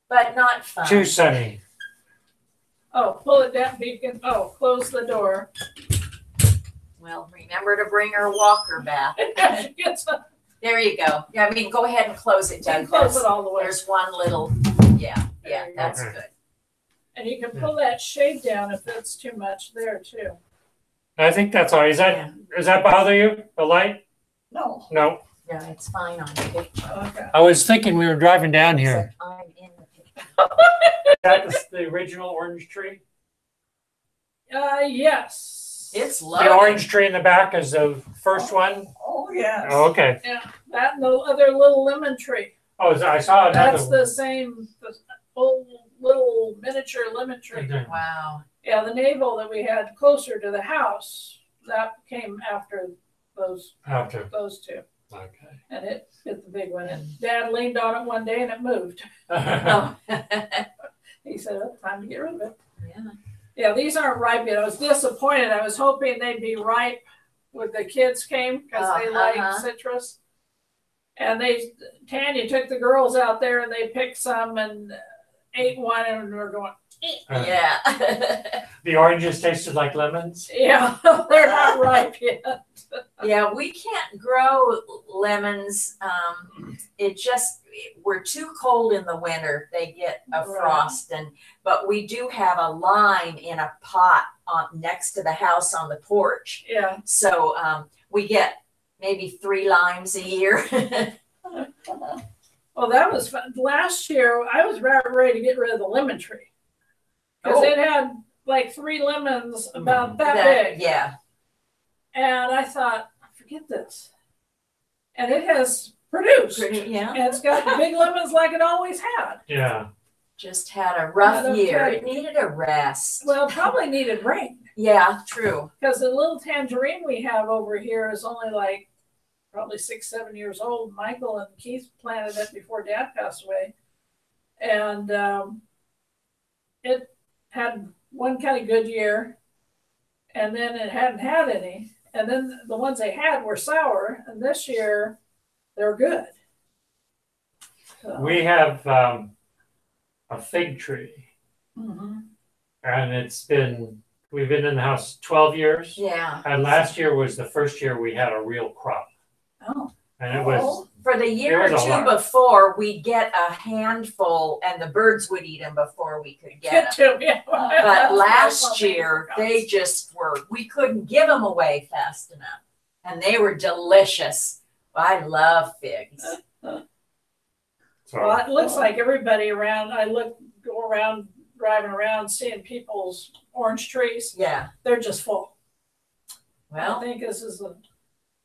but not fun. Too sunny. Oh, pull it down, Beacon. Oh, close the door. Well, remember to bring her walker back. There you go. Yeah, I mean, go ahead and close it, Doug. Close it all the way. There's one little, yeah, that's good. And you can pull that shade down if it's too much there too. I think that's all right. Does that bother you, the light? No. No. Yeah, it's fine on the picture. Okay. I was thinking we were driving down here. I'm in the picture. Is that the original orange tree? Yes. It's The lovely. orange tree in the back is the first one? Oh, yes. Oh, okay. Yeah, that and the other little lemon tree. Oh, I saw another That's the same old little miniature lemon tree. Wow. Yeah, the navel that we had closer to the house, that came after those two. Okay. And it hit the big one. And Dad leaned on it one day and it moved. Oh. He said, oh, time to get rid of it. Yeah. Yeah, these aren't ripe yet. I was disappointed. I was hoping they'd be ripe when the kids came because they like citrus. And Tanya took the girls out there and they picked some and ate one and were going, yeah. The oranges tasted like lemons? Yeah, they're not ripe yet. Yeah, we can't grow lemons. We're too cold in the winter. They get a frost, but we do have a lime in a pot next to the house on the porch. Yeah. So we get maybe 3 limes a year. Well, that was fun. Last year, I was ready to get rid of the lemon tree because it had like 3 lemons about that big. Yeah. And I thought, forget this. And it has produced. Yeah. And it's got big lemons like it always had. Yeah. Just had a rough year. It needed a rest. Well, probably needed rain. Yeah, true. Because the little tangerine we have over here is only like probably 6, 7 years old. Michael and Keith planted it before Dad passed away. And it had one kind of good year. And then it hadn't had any. And then the ones they had were sour. And this year, they're good. So. We have a fig tree. Mm-hmm. And we've been in the house 12 years. Yeah. And last year was the first year we had a real crop. Oh. And it was. For the year or two before, we'd get a handful and the birds would eat them before we could get them. Yeah. But last year, they just we couldn't give them away fast enough. And they were delicious. I love figs. Well, it looks like everybody around, go around, driving around, seeing people's orange trees. Yeah. They're just full. Well, I think this has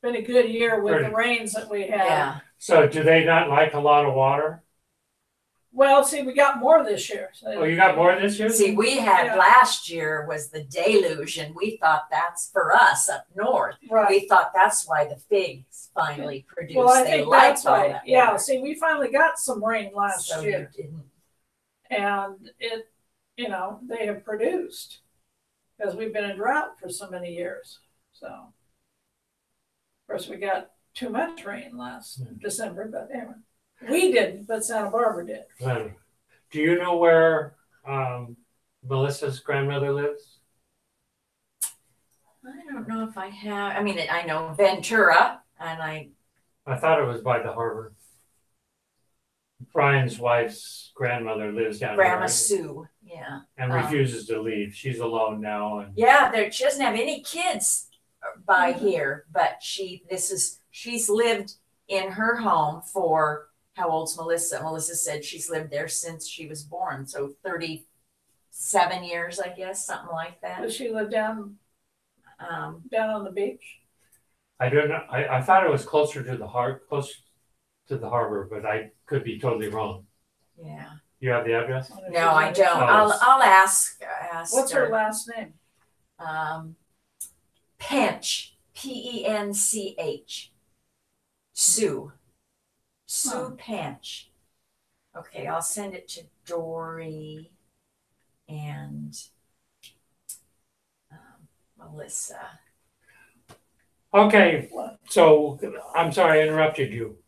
been a good year with the rains that we had. Yeah. So do they not like a lot of water? Well, see, we got more this year. Oh, you got more this year? See, we had last year was the deluge, and we thought that's for us up north. Right. We thought that's why the figs finally produced. Well, I think that's why. right. Yeah, see, we finally got some rain last year. You didn't. And they have produced because we've been in drought for so many years. So, of course, we got too much rain last December, but anyway. We didn't, but Santa Barbara did. Do you know where Melissa's grandmother lives? I don't know if I have. I mean, I know Ventura, and I thought it was by the harbor. Brian's wife's grandmother lives down there. Grandma Sue, yeah. And refuses to leave. She's alone now. And yeah, she doesn't have any kids by here, but she's lived in her home for, how old's Melissa? Melissa said she's lived there since she was born, so 37 years, I guess, something like that. Does she live down on the beach? I don't know. I thought it was closer to the harbor, but I could be totally wrong. Yeah. You have the address? No, I don't. I'll ask. What's her last name? Pench. Pench. Sue. Sue Pench. Okay, I'll send it to Dory and Melissa. Okay, so I'm sorry I interrupted you.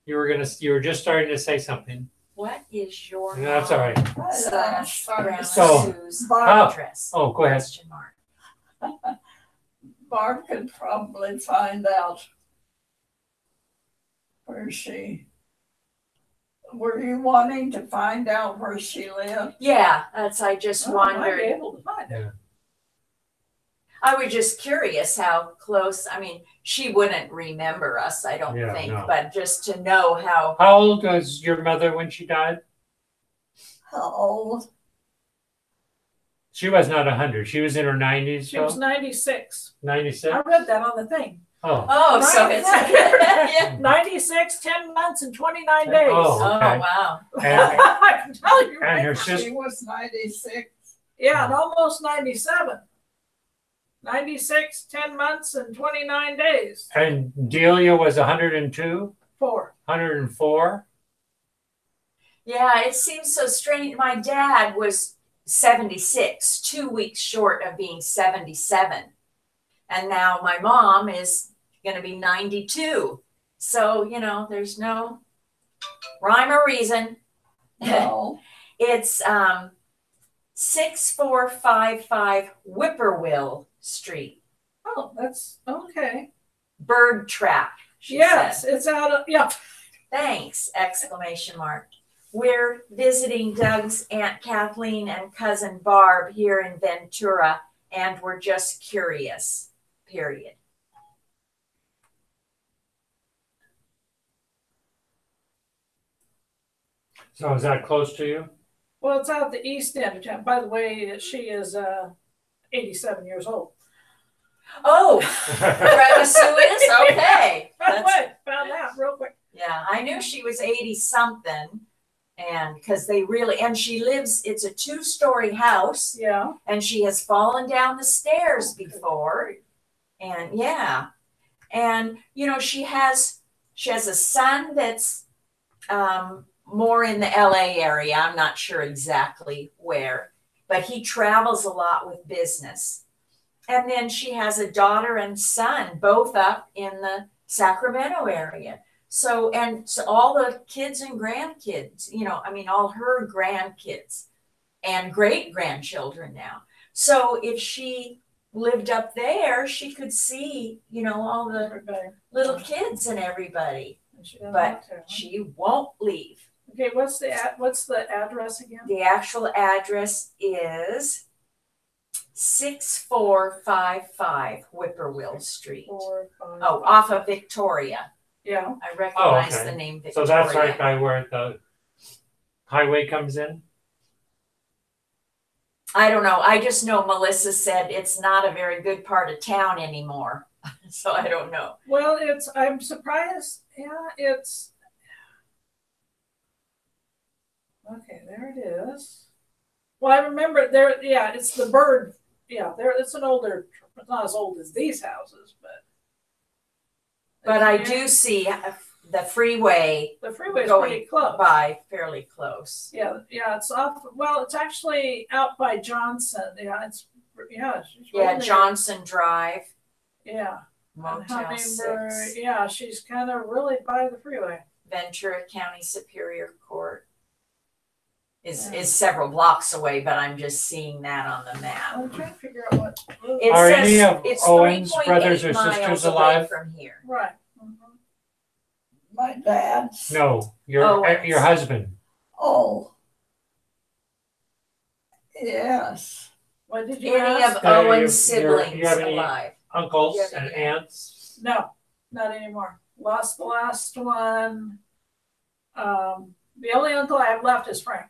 You were just starting to say something. what is your That's all right. slash Grandma So, Sue's how- address? Oh, go ahead. Question mark. Barb could probably find out where she. Were you wanting to find out where she lived? Yeah, I just Oh, I might be wondered. able to find it. I was just curious how close. I mean, she wouldn't remember us, I don't Yeah, think, no. but just to know how. How old was your mother when she died? How old? She was not 100. She was in her 90s. She was 96. 96. I read that on the thing. Oh. Oh, so Right. it's yeah. 96, 10 months, and 29 days. Oh. Oh Okay. wow. And, I can tell you. and her Right? She sister. was 96. Yeah, and almost 97. 96, 10 months, and 29 days. And Delia was 102, 4. 104. Yeah, it seems so strange. My dad was 76, 2 weeks short of being 77. And now my mom is going to be 92. So, you know, there's no rhyme or reason. No. It's 6455 Whippoorwill Street. Oh, that's okay. Bird trap, she Yes, said. it's out of, yeah. Thanks! Exclamation mark. We're visiting Doug's Aunt Kathleen and cousin Barb here in Ventura, and we're just curious. Period. So is that close to you? Well, it's out the east end of town. By the way, she is 87 years old. Oh, Grandma Sue is? Okay. By the That's- way, found that real quick. Yeah, I knew she was 80 something. And because they really, and she lives, it's a 2-story house, Yeah. and she has fallen down the stairs before. And yeah. And you know, she has a son that's more in the LA area. I'm not sure exactly where, but he travels a lot with business. And then she has a daughter and son, both up in the Sacramento area. So, and so all the kids and grandkids, you know, I mean, all her grandkids and great grandchildren now. So if she lived up there, she could see, you know, all the Everybody. little kids and everybody. And she doesn't But want to, huh? She won't leave. Okay, what's the address again? The actual address is 6455 Whippoorwill Street. 4, 5. Oh, off of Victoria. Yeah. I recognize okay. the name So Victoria. that's right by where the highway comes in? I don't know. I just know Melissa said it's not a very good part of town anymore. So I don't know. Well, I'm surprised. Yeah, it's. Okay, there it is. Well, I remember there, yeah, it's the bird. Yeah, it's an older, it's not as old as these houses, but. But I Yeah, do see the freeway The freeway's going pretty close. by fairly close. Yeah, it's off, well, it's actually out by Johnson. Yeah, it's right Yeah, there. Johnson Drive, Yeah. Motel Hummingbird, 6, yeah, she's kind of really by the freeway. Ventura County Superior Court is Yeah. several blocks away, but I'm just seeing that on the map. I'm trying to figure out what. It Are says any of it's Owen's 3.8 brothers or miles sisters away alive? from here. Right. My dad's. No, your Owens. husband. Oh. Yes. What did you Any ask? of Uh, you- Owen's you siblings have any- alive? Uncles Yeah, and yeah. aunts? No, not anymore. Lost the last one. The only uncle I have left is Frank.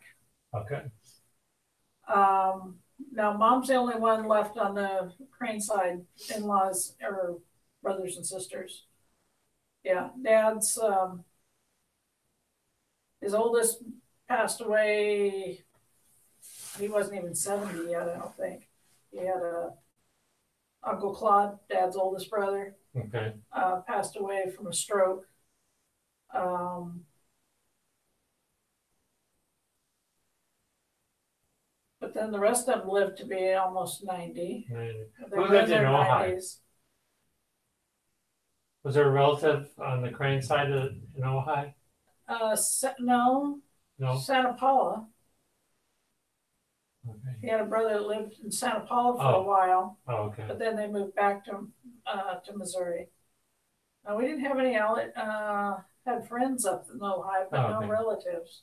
Okay. Now mom's the only one left on the Crane side, in-laws or brothers and sisters. Yeah, dad's his oldest passed away. He wasn't even 70 yet, I don't think. He had a Uncle Claude, dad's oldest brother, Okay. passed away from a stroke. But then the rest of them lived to be almost 90. And They who were lived their in Ojai? 90s. Was there a relative on the Crane side in Ojai? No, No? Santa Paula. Okay. He had a brother that lived in Santa Paula for a Oh. while, Oh, okay. but then they moved back to Missouri. We didn't have any had friends up in Ojai, but Oh, no okay. relatives.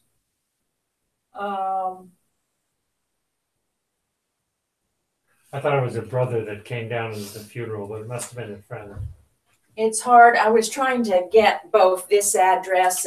I thought it was a brother that came down to the funeral, but it must have been a friend. It's hard. I was trying to get both this address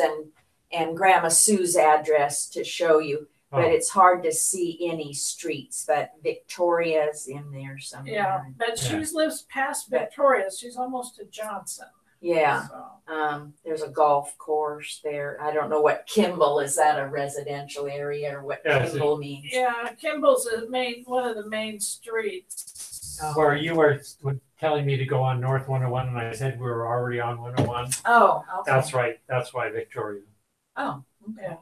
and Grandma Sue's address to show you, but Oh. it's hard to see any streets. But Victoria's in there somewhere. Yeah, but she lives past Victoria. She's almost to Johnson. Yeah. So. There's a golf course there. I don't know what Kimball is. That a residential area or what Kimball means? Yeah, Kimball's one of the main streets. Oh. Where you were telling me to go on North 101, and I said we were already on 101. Oh, okay. That's right. That's why Victoria. Oh, okay. Yeah.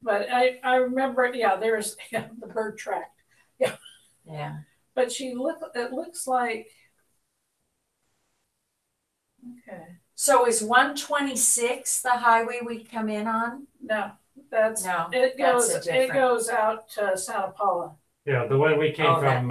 But I remember, there's the bird track. Yeah. Yeah. But it looks like, okay. So is 126 the highway we come in on? No, it goes out to Santa Paula. Yeah, the way we came from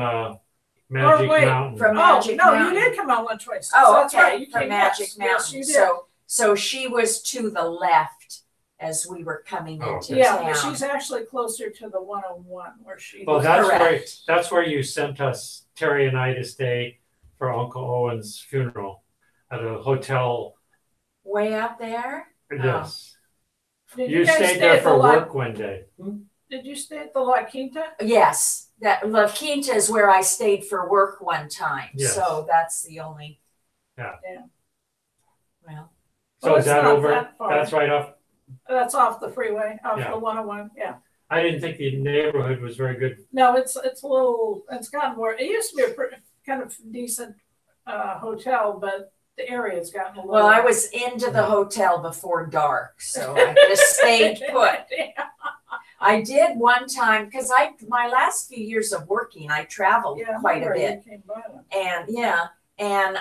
Magic Mountain. From Magic Mountain. You did come out 126. Oh, That's okay. right. You from came, Magic yes, Mountain. Yes, you did. So she was to the left as we were coming into yeah, town. but she's actually closer to the 101 where she. Well, Correct. that's where you sent us, Terry and I, to stay for Uncle Owen's funeral at a hotel. Way out there? Yes. Did You guys stayed stay there at the for work one day. Did you stay at the La Quinta? Yes. That La Quinta is where I stayed for work one time. Yes. So that's the only. Yeah. Well. So Well, is that it's not over? that far. That's right off. That's off the freeway, off Yeah. the 101. Yeah. I didn't think the neighborhood was very good. No, it's a little. It's gotten more. It used to be a kind of decent hotel, but the area's gotten a little. Well, I was into the hotel before dark, so I just stayed put. I did one time because my last few years of working, I traveled quite a bit, and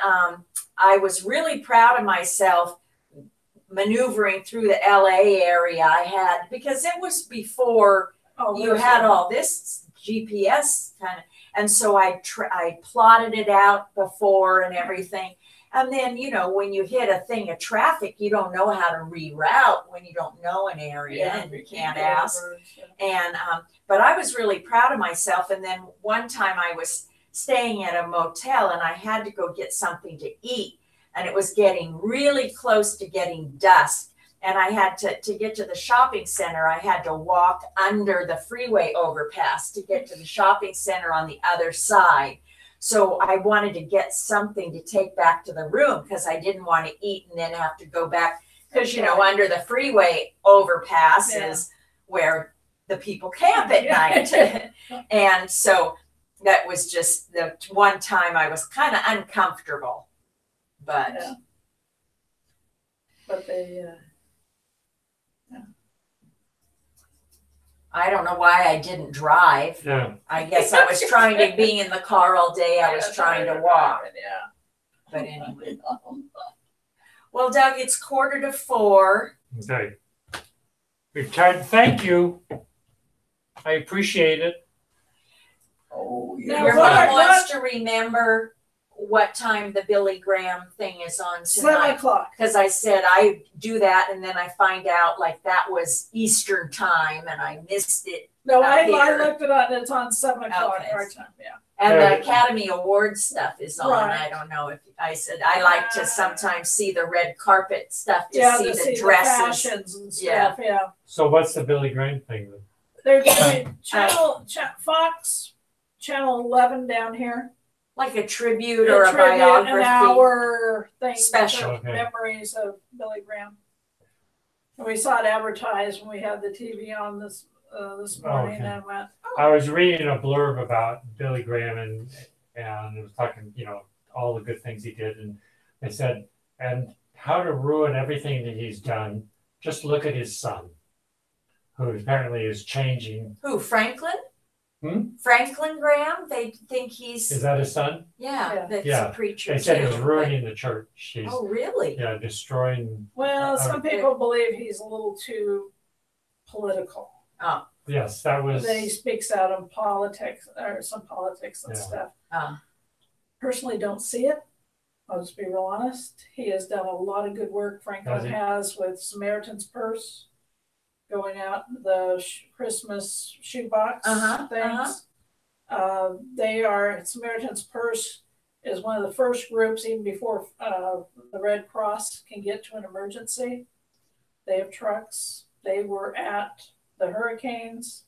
I was really proud of myself maneuvering through the LA area. I had because it was before you had all this GPS kind of, and so I plotted it out before and everything. And then, when you hit a thing of traffic, you don't know how to reroute when you don't know an area and you can't ask. And, but I was really proud of myself. And then one time I was staying at a motel and I had to go get something to eat. And it was getting really close to getting dusk. And I had to get to the shopping center, I had to walk under the freeway overpass to get to the shopping center on the other side. So I wanted to get something to take back to the room because I didn't want to eat and then have to go back because, under the freeway overpass is where the people camp at night. And so that was just the one time I was kind of uncomfortable. But they I don't know why I didn't drive. Yeah. I guess I was trying to be in the car all day. I was trying to walk. Yeah. But anyway. Well, Doug, it's 3:45. Okay. We've tried. Thank you. I appreciate it. Oh, Now, Your what- mom wants to remember what time the Billy Graham thing is on 7 tonight. o'clock. Because I said I do that and then I find out like that was Eastern time and I missed it. No, Up I here. looked it up. It's on 7 o'clock Okay. our time. Yeah. And Yeah. the Academy Awards stuff is on. Right. I don't know if I said I like to sometimes see the red carpet stuff to Yeah, see to the see dresses. the fashions and stuff. Yeah. So what's the Billy Graham thing then? They're doing Fox Channel 11 down here. Like a tribute or a tribute, biography. an hour thing. Special. of Memories of Billy Graham. And we saw it advertised when we had the TV on this morning. Okay. And I went, I was reading a blurb about Billy Graham and it was talking, all the good things he did. And they said, and how to ruin everything that he's done. Just look at his son, who apparently is changing. Who, Franklin? Hmm? Franklin Graham? They think he's Is that his son? Yeah. that's Yeah. a preacher. They said he too, was ruining the church. He's Oh, really? destroying. well, some people believe he's a little too political. Oh, Yes, that was. That he speaks out on politics or some politics and Yeah. stuff. uh, Personally, don't see it. I'll just be real honest. He has done a lot of good work. Franklin has with Samaritan's Purse, going out the Christmas shoebox things. They are Samaritan's Purse is one of the first groups, even before the Red Cross can get to an emergency. They have trucks. They were at the hurricanes.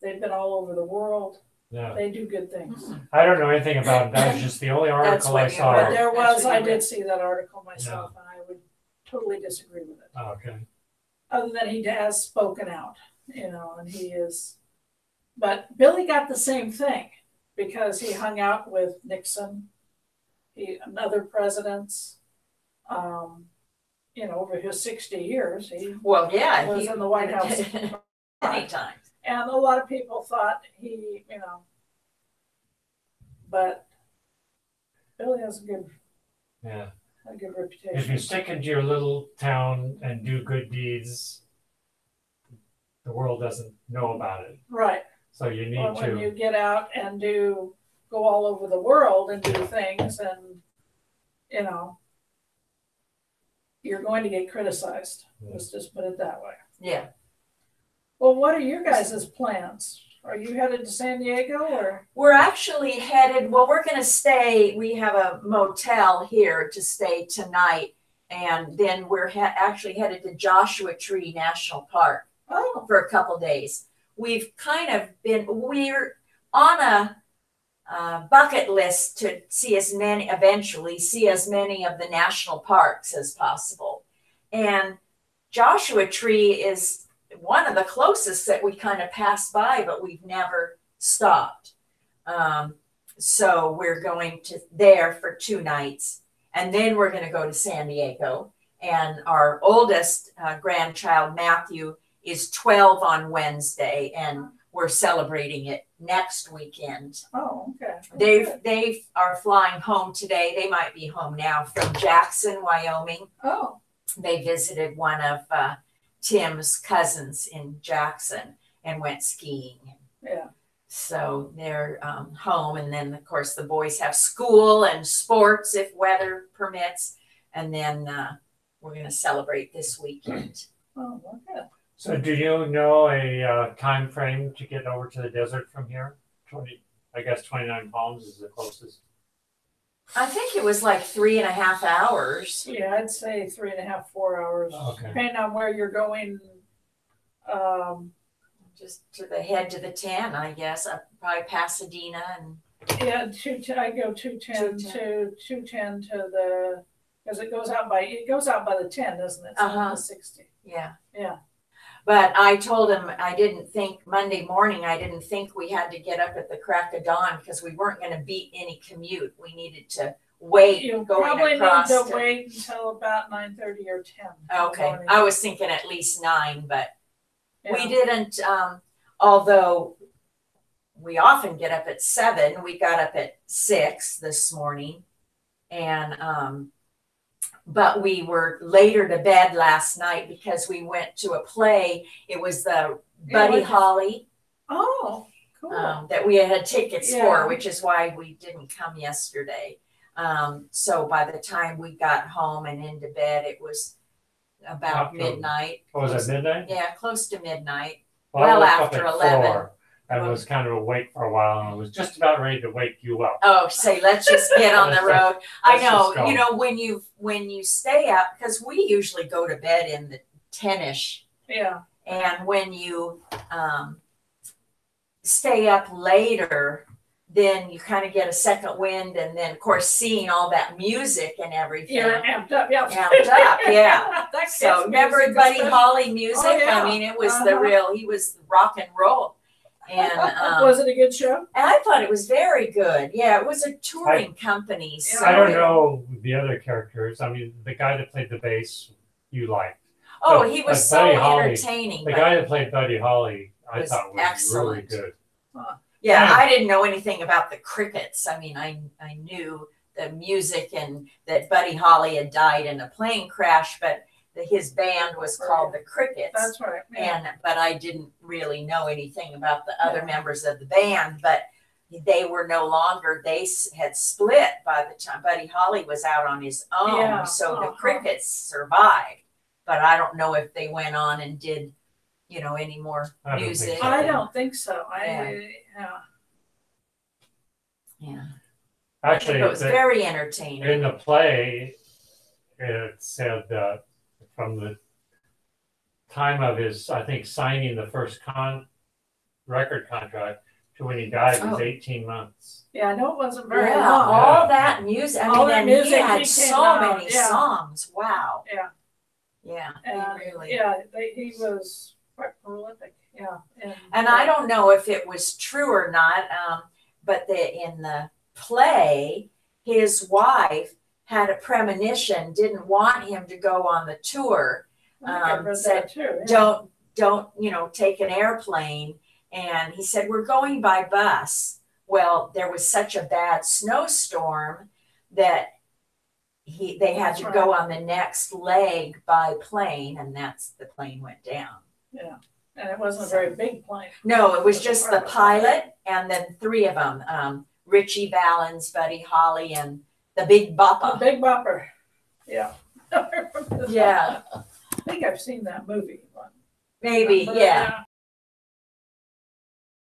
They've been all over the world. Yeah. They do good things. I don't know anything about it. That was just the only article I saw. But there was, I did see that article myself, and I would totally disagree with it. Oh, okay. Other than he has spoken out, and he is. But Billy got the same thing because he hung out with Nixon, and other presidents. Over his 60 years, he was in the White House many times. And a lot of people thought he, but Billy has a good reputation. If you stick into your little town and do good deeds, the world doesn't know about it. Right. So you need to. When you get out and go all over the world and do things, and you're going to get criticized. Let's just put it that way. Yeah. Well, what are your guys' plans? Are you headed to San Diego or? We're actually headed, we're going to stay, we have a motel here to stay tonight. And then we're actually headed to Joshua Tree National Park for a couple days. We've we're on a bucket list to eventually see as many of the national parks as possible. And Joshua Tree is one of the closest that we kind of passed by, but we've never stopped. So we're going to there for 2 nights, and then we're going to go to San Diego. And our oldest grandchild, Matthew, is 12 on Wednesday, and we're celebrating it next weekend. Oh, okay. They are flying home today. They might be home now from Jackson, Wyoming. Oh. They visited one of Tim's cousins in Jackson and went skiing. Yeah. So they're home, and then of course the boys have school and sports if weather permits, and then we're going to celebrate this weekend. Oh, okay. So do you know a time frame to get over to the desert from here? 29 Palms is the closest. I think it was like 3.5 hours. Yeah, I'd say 3.5, 4 hours. Okay. Depending on where you're going. Just to the 10, I guess. Probably Pasadena and. Yeah, I go 210 to 210 to the, because it goes out by the 10, doesn't it? It's not the 60. Yeah. Yeah. But I told him Monday morning, I didn't think we had to get up at the crack of dawn because we weren't going to beat any commute. We needed to wait. You going probably across need to wait until about 9:30 or 10. Okay. I was thinking at least 9, but we Yeah. didn't, although we often get up at 7, we got up at 6 this morning. And, but we were later to bed last night because we went to a play. It was the Buddy Holly. Oh, cool. That we had tickets for, which is why we didn't come yesterday. So by the time we got home and into bed, it was about midnight. Oh, was it midnight? Yeah, close to midnight. Well, after 11. And was kind of awake for a while, and I was just about ready to wake you up. Oh, say, let's just get on the road. I know, when you stay up, because we usually go to bed in the 10-ish. Yeah. And when you stay up later, then you kind of get a second wind, and then of course seeing all that music and everything. You're amped up, yeah. Amped up, yeah. So remember Buddy Holly music? Oh, yeah. I mean, it was he was rock and roll. And was it a good show? And I thought it was very good. Yeah, it was a touring company. So I don't know the other characters. I mean, the guy that played the bass, you liked. Oh, he was so entertaining. The guy that played Buddy Holly, I thought was excellent. really good. Yeah, I didn't know anything about the Crickets. I mean, I knew the music and that Buddy Holly had died in a plane crash, but his band was called the Crickets. That's right. Yeah. But I didn't really know anything about the other Yeah. members of the band, but they were no longer, they had split by the time Buddy Holly was out on his own. Yeah, So the uh-huh. Crickets survived, but I don't know if they went on and did, you know, any more I don't think music. so. I don't think so. Yeah. Actually, It was very entertaining. in the play, it said that from the time of his, I think, signing the first record contract to when he died was 18 months. Yeah, I know it wasn't very Yeah, long. all that music. I All mean, that and music he had he so came out, many yeah. songs. Wow. Yeah. Yeah. And, He really. yeah, he was quite prolific. Yeah. And I don't know if it was true or not, but in the play, his wife had a premonition, didn't want him to go on the tour. I think I read Said, that too. Yeah. don't, you know, take an airplane. And he said, we're going by bus. Well, there was such a bad snowstorm that they had That's to right. go on the next leg by plane, and the plane went down. Yeah. And it wasn't a very big plane. No, it was It was a just the private pilot and then three of them, Richie Valens, Buddy Holly, and the Big Bopper. The Big Bopper. Yeah. Yeah, I think I've seen that movie. maybe, Remember? yeah.